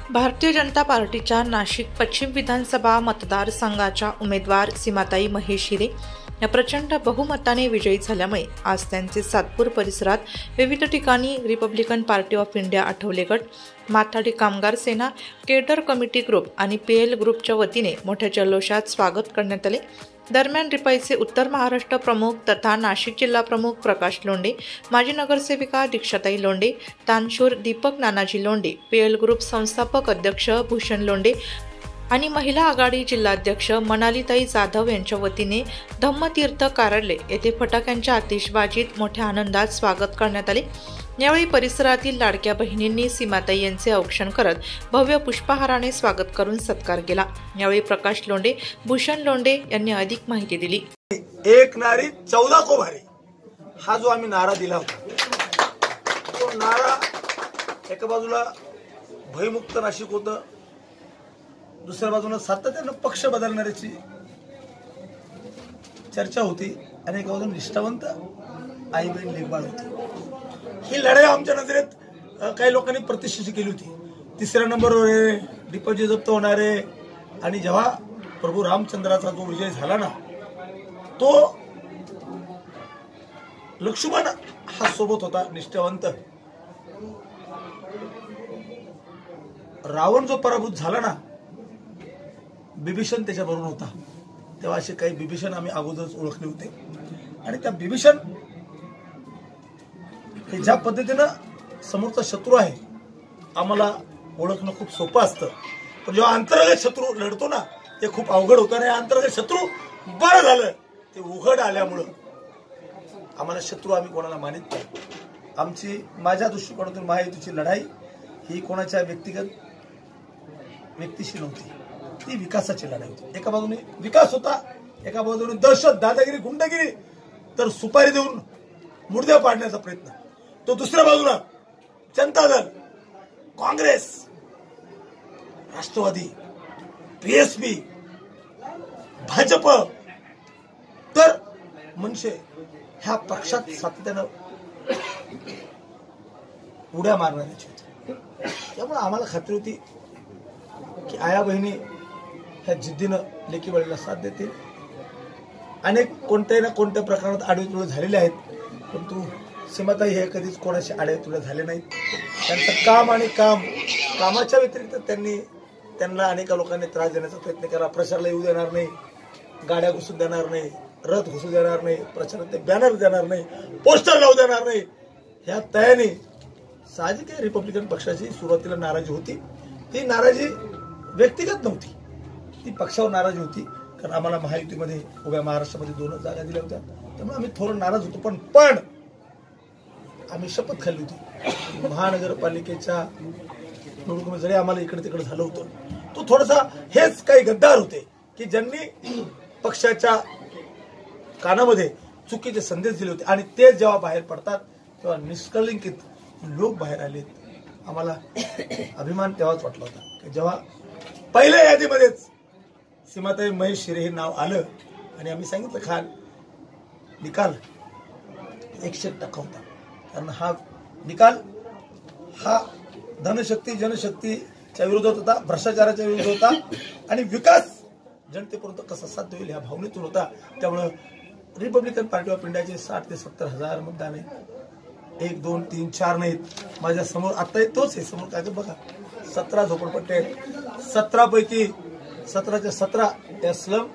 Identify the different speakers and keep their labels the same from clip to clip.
Speaker 1: भारतीय जनता पार्टीच्या नाशिक पश्चिम विधानसभा मतदारसंघाच्या उमेदवार सीमाताई महेश हिरे या प्रचंड बहुमताने विजयी झाल्यामुळे आज त्यांचे सातपूर परिसरात विविध ठिकाणी Republican Party of India Athawale गट, माथाडी कामगार सेना, केडर कमिटी ग्रुप आणि पीएल ग्रुपच्या वतीने मोठ्या जल्लोषात स्वागत करण्यात आले। दरम्यान रिपाईचे उत्तर महाराष्ट्र प्रमुख तथा नाशिक जिल्हा प्रमुख प्रकाश लोंढे, माजी नगरसेविका दीक्षाताई लोंढे, तानशूर दीपक नानाजी लोंढे, पीएल ग्रुप संस्थापक अध्यक्ष भूषण लोंढे आणि महिला आघाडी जिल्हाध्यक्ष मनालीताई जाधव यांच्या वतीने धम्मतीर्थ कार्यालय येथे फटाक्यांच्या आतिषबाजीत मोठ्या आनंदात स्वागत करण्यात आले। यावेळी परिसरातील लाडक्या बहिणींनी सीमाताई यांचे औक्षण करत भव्य पुष्पहाराने स्वागत करून सत्कार केला। यावेळी प्रकाश लोंढे, भूषण लोंढे यांनी अधिक माहिती दिली।
Speaker 2: एक नारी 14 को भारी हा जो आम्ही नारा दिला होता, तो नारा एका बाजूला भयमुक्त नाशिक होतं, दुसऱ्या बाजूला सातत्याने पक्ष बदलण्याची चर्चा होती आणि एका बाजूला निष्ठावंत आई बहीण लेखबाळ होती। ही लढाई आमच्या नजरेत काही लोकांनी प्रतिष्ठित केली होती। तिसऱ्या नंबरवर डिपॉझिट जप्त होणार आहे आणि जेव्हा प्रभू रामचंद्राचा जो विजय झाला ना, तो लक्ष्मण हा सोबत होता निष्ठावंत। रावण जो पराभूत झाला ना, बिभीषण त्याच्याबरोबर होता। तेव्हा असे काही बिभीषण आम्ही अगोदरच ओळखले होते आणि त्या बिभीषण हे ज्या पद्धतीनं समोरचा शत्रू आहे आम्हाला ओळखणं खूप सोपं असतं, पण जेव्हा अंतर्गत शत्रू लढतो ना ते खूप अवघड होतं। आणि अंतर्गत शत्रू बरं झालं ते उघड आल्यामुळं आम्हाला शत्रू आम्ही कोणाला मानित नाही। माझ्या दृष्टिकोनातून महायुतीची लढाई ही कोणाच्या व्यक्तीशी नव्हती, ती विकासाची लढाई होती। एका बाजूने विकास होता, एका बाजूने दहशत, दादागिरी, गुंडगिरी, तर सुपारी देऊन मुर्द्या पाडण्याचा प्रयत्न, तो दुसऱ्या बाजूला जनता दल, काँग्रेस, राष्ट्रवादी, पीएसपी, भाजप, तर मनसे ह्या पक्षात सातत्यानं उड्या मारण्याची होती। त्यामुळे आम्हाला खात्री होती की आया बहिणी ह्या जिद्दीनं लेकी बळीला साथ देतील। अनेक कोणत्या ना कोणत्या प्रकारात आडवेतुळे झालेले आहेत, परंतु सीमाताई हे कधीच कोणाशी आडवेतुळे झाले नाहीत। त्यांचं काम आणि कामाच्या व्यतिरिक्त त्यांना अनेक लोकांनी त्रास देण्याचा प्रयत्न केला। प्रचाराला येऊ देणार नाही, गाड्या घुसू देणार नाही, रथ घुसू देणार नाही, प्रचारात बॅनर देणार नाही, पोस्टर लावू देणार नाही। ह्या तयाने साहजिक आहे रिपब्लिकन पक्षाची सुरुवातीला नाराजी होती। ती नाराजी व्यक्तिगत नव्हती, ती पक्षावर नाराजी होती, कारण आम्हाला महायुतीमध्ये उभ्या महाराष्ट्रामध्ये 2 जागा दिल्या होत्या, त्यामुळे आम्ही थोडं नाराज होतो। पण आम्ही शपथ खाल्ली होती महानगरपालिकेच्या निवडणुकीमध्ये जरी आम्हाला इकडे तिकडे झालं होतं, तो थोडासा हेच काही गद्दार होते की ज्यांनी पक्षाच्या कानामध्ये चुकीचे संदेश दिले होते आणि ते जेव्हा बाहेर पडतात तेव्हा निष्कलंकित लोक बाहेर आले। आम्हाला अभिमान तेव्हाच वाटला होता की जेव्हा पहिल्या यादीमध्येच सीमाताई महेश हिरे हे नाव आलं आणि आम्ही सांगितलं खाल निकाल 100% होता, कारण हा निकाल हा धनशक्ती जनशक्तीच्या विरोधात होता, भ्रष्टाचाराच्या विरोधात होता आणि विकास जनतेपर्यंत कसा साध्य होईल ह्या भावनेतून होता। त्यामुळे रिपब्लिकन पार्टी ऑफ इंडियाचे 60 ते 70 हजार मतदान आहेत, 1 2 3 4 नाहीत। माझ्या समोर आता तोच आहे, समोर काय बघा 17 झोपडपट्ट्या आहेत, 17 पैकी 17च्या 17 त्या स्लम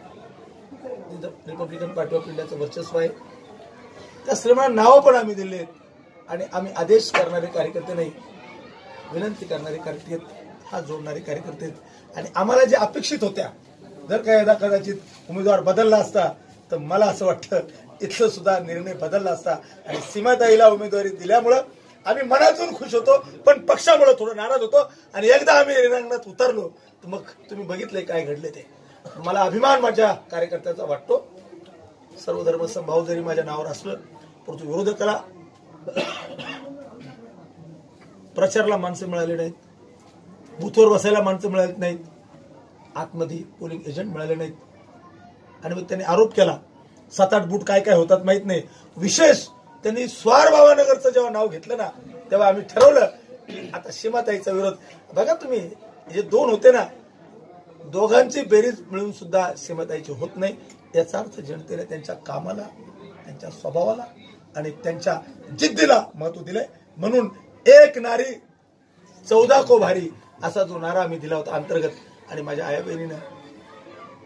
Speaker 2: रिपब्लिकन पार्टी ऑफ इंडियाचं वर्चस्व आहे। त्या स्लमला नावं पण आम्ही दिले आहेत आणि आम्ही आदेश करणारे कार्यकर्ते नाही, विनंती करणारे कार्यकर्ते, हात जोडणारे कार्यकर्ते आहेत। आणि आम्हाला जे अपेक्षित होत्या, जर का यदा कदाचित उमेदवार बदलला असता तर मला असं वाटतं इथलं सुद्धा निर्णय बदलला असता आणि सीमाताईला उमेदवारी दिल्यामुळं आम्ही मनातून खुश होतो, पण पक्षामुळे थोडं नाराज होतो। आणि एकदा आम्ही रिंगणात उतरलो तर मग तुम्ही बघितलंय काय घडले ते। मला अभिमान माझ्या कार्यकर्त्याचा वाटतो। सर्व धर्म समभाव जरी माझ्या नावावर असलं, परंतु विरोधकाला प्रचाराला माणसं मिळाली नाहीत, बूथवर बसायला माणसं मिळाली नाहीत, आतमध्ये पोलिंग एजंट मिळाले नाहीत आणि मग त्यांनी आरोप केला 7-8 बूथ काय काय होतात माहित नाही। विशेष त्यांनी स्वारबाबानगरचं जेव्हा नाव घेतलं ना, तेव्हा आम्ही ठरवलं की आता सीमाताईचा विरोध बघा तुम्ही जे दोन होते ना, दोघांची बेरीज मिळून सुद्धा सीमाताईची होत नाही. याचा अर्थ जनतेने त्यांच्या कामाला, त्यांच्या स्वभावाला आणि त्यांच्या जिद्दीला महत्व दिलंय. म्हणून एक नारी 14 को भारी असा जो नारा मी दिला होता अंतर्गत, आणि माझ्या आया बहिणीनं,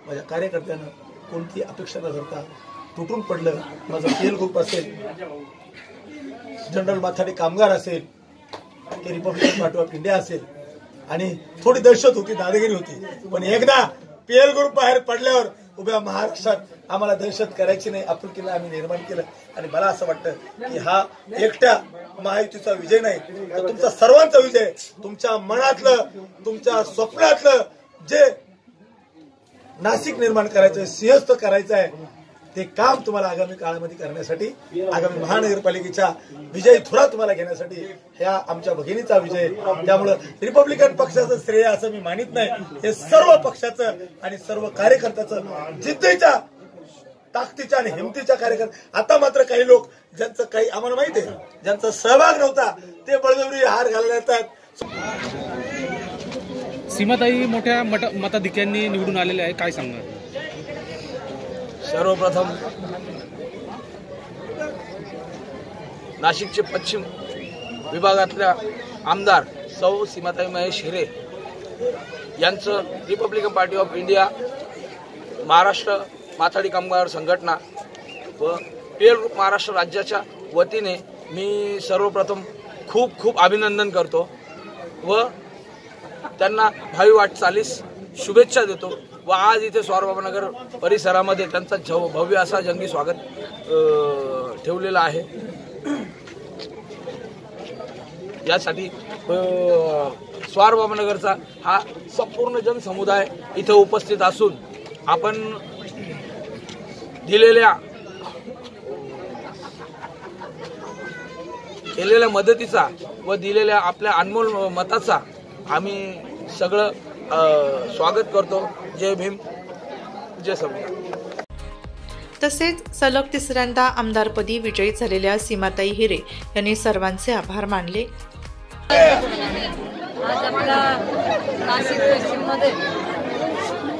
Speaker 2: माझ्या कार्यकर्त्यानं कोणती अपेक्षा न धरता तुटून पडलं. माझं PL ग्रुप असेल, जनरल माथाडी कामगार असेल, की रिपब्लिकन पार्टी ऑफ इंडिया असेल, आणि थोडी दहशत होती, दादागिरी होती, पण एकदा PL ग्रुप बाहेर पडल्यावर उभ्या महाराष्ट्रात आम्हाला दहशत करायची नाही, आपुलकीला आम्ही निर्माण केलं. आणि मला असं वाटतं की हा एकट्या महायुतीचा विजय नाही, तर तुमचा सर्वांचा विजय. तुमच्या मनातलं, तुमच्या स्वप्नातलं जे नाशिक निर्माण करायचं, सिंहस्थ करायचं आहे, ते काम तुम्हाला आगामी काळामध्ये करण्यासाठी, आगामी महानगरपालिकेच्या विजयी धुरा तुम्हाला घेण्यासाठी ह्या आमच्या भगिनीचा विजय. त्यामुळं रिपब्लिकन पक्षाचं श्रेय असं मी मानित नाही, हे सर्व पक्षाचं आणि सर्व कार्यकर्त्याचं जिद्दीच्या, ताकदीच्या आणि हिमतीच्या कार्यकर्ता. आता मात्र काही लोक ज्यांचं काही आम्हाला माहिती आहे, ज्यांचा सहभाग नव्हता, ते बळजबरी हार घालण्यात येतात.
Speaker 3: सीमाताई मोठ्या मताधिक्यांनी निवडून आलेले आहे, काय सांगणार?
Speaker 4: सर्वप्रथम नाशिकचे पश्चिम विभागातल्या आमदार सौ सीमाताई महेश हिरे यांचं Republican Party of India, Maharashtra Mathadi Kamgar Sanghatana व PL ग्रुप महाराष्ट्र राज्याच्या वतीने मी सर्वप्रथम खूप खूप अभिनंदन करतो व त्यांना भावी वाटचालीस शुभेच्छा देतो. व आज इथे स्वारबाबानगर परिसरामध्ये त्यांचा भव्य असा जंगी स्वागत ठेवलेला आहे. यासाठी स्वारबाबानगरचा हा संपूर्ण जनसमुदाय इथे उपस्थित असून आपण केलेल्या मदतीचा व दिलेल्या आपल्या अनमोल मताचा आम्ही सगळं स्वागत करतो. जय भीम, जय संविधान.
Speaker 1: तसेच सलग तिसऱ्यांदा आमदारपदी विजयी झालेल्या सीमाताई हिरे यांनी सर्वांचे आभार मानले.
Speaker 5: आज आपल्या नाशिक पश्चिममध्ये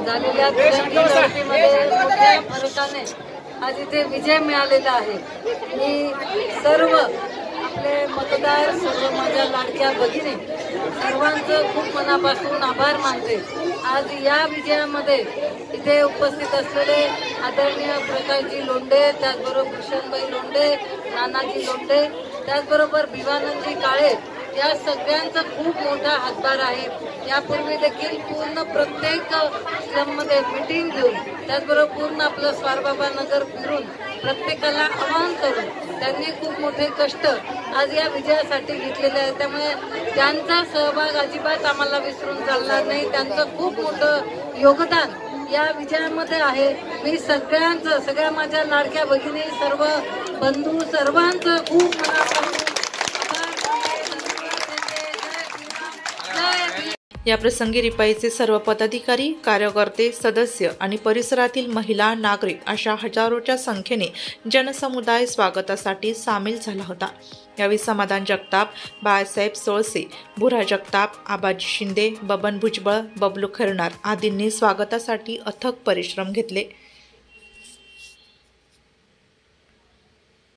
Speaker 5: झालेल्या मोठ्या फरकाने आज इथे विजय मिळालेला आहे. मी सर्व आपले मतदार, सर्व माझ्या लाडक्या भगिनी सर्वांचं खूप मनापासून आभार मानते. आज या विजयामध्ये इथे उपस्थित असलेले आदरणीय प्रकाशजी लोंढे, त्याचबरोबर भूषणबाई लोंढे, नानाजी लोंढे, त्याचबरोबर भिवानंदजी काळे, या सगळ्यांचा खूप मोठा हातभार आहे. यापूर्वी देखील पूर्ण प्रत्येक स्लममध्ये मीटिंग घेऊन, त्याचबरोबर पूर्ण आपलं स्वारबाबानगर फिरून प्रत्येकाला आवाहन करून त्यांनी खूप मोठे कष्ट आज या विजयासाठी घेतलेले आहेत. त्यामुळे त्यांचा सहभाग अजिबात आम्हाला विसरून चालणार नाही. त्यांचं खूप मोठं योगदान या विजयामध्ये आहे. मी सगळ्यांचं, सगळ्या माझ्या लाडक्या भगिनी, सर्व बंधू सर्वांचं खूप मनापासून
Speaker 1: याप्रसंगी रिपाईचे सर्व पदाधिकारी, कार्यकर्ते, सदस्य आणि परिसरातील महिला, नागरिक अशा हजारोच्या संख्येने जनसमुदाय स्वागतासाठी सामील झाला होता. यावेळी समाधान जगताप, बाळासाहेब सोळसे, भुरा जगताप, आबाजी शिंदे, बबन भुजबळ, बबलू खैरनार आदींनी स्वागतासाठी अथक परिश्रम घेतले.